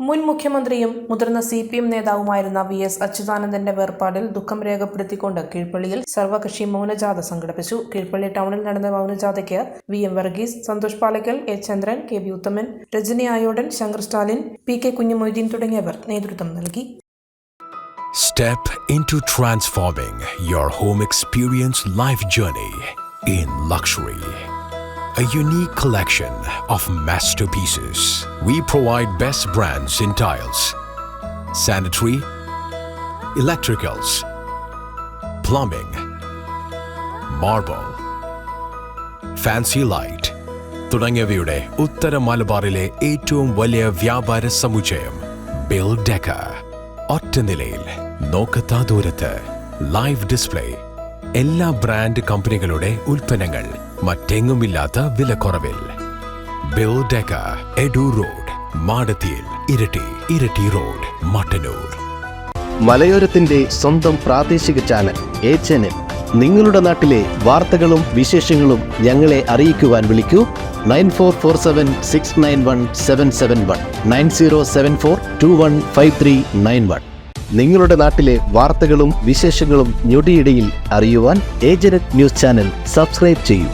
മുൻ മുഖ്യമന്ത്രിയും മുതിർന്ന CPM നേതാവുമായിരുന്ന VS അച്യുതാനന്ദന്റെ വേർപാടിൽ ദുഃഖം രേഖപ്പെടുത്തിക്കൊണ്ട് കീഴ്പള്ളിയിൽ സർവകക്ഷി മൗനജാഥ സംഘടിപ്പിച്ചു. കീഴ്പള്ളി ടൗണിൽ നടന്ന മൗനജാഥയ്ക്ക് VM Varghese, Santhosh Palakkal, A Chandran, KB Uthaman, Rajani Ayodan, Shankar Stalin, PK Kunjumoideen തുടങ്ങിയവർ നേതൃത്വം നൽകി. Step into transforming your home experience life journey in luxury. A unique collection of masterpieces. We provide best brands in tiles, sanitary, electricals, plumbing, marble, fancy light തുടങ്ങിയവയുടെ ഉത്തര മലബാറിലെ ഏറ്റവും വലിയ വ്യാപാര സമുച്ചയം bill deca. ഒറ്റ നിലയിൽ, നോക്കത്താ ദൂരത്ത്, ലൈവ് ഡിസ്പ്ലേ, എല്ലാ ബ്രാൻഡ് കമ്പനികളുടെ ഉൽപ്പന്നങ്ങൾ മറ്റെങ്ങുമില്ലാത്ത വിലക്കുറവിൽ. ബിൽ ഡെക്ക, എഡു റോഡ്, മാടത്തിയിൽ, ഇരട്ടി റോഡ്, മട്ടന്നൂർ. മലയോരത്തിന്റെ സ്വന്തം പ്രാദേശിക ചാനൽ A ചാനൽ. നിങ്ങളുടെ നാട്ടിലെ വാർത്തകളും വിശേഷങ്ങളും ഞങ്ങളെ അറിയിക്കുവാൻ വിളിക്കൂ 9447691771 9074215391. നിങ്ങളുടെ നാട്ടിലെ വാർത്തകളും വിശേഷങ്ങളും ഞൊടിയിടയിൽ അറിയുവാൻ ഏജനറ്റ് ന്യൂസ് ചാനൽ സബ്സ്ക്രൈബ് ചെയ്യൂ.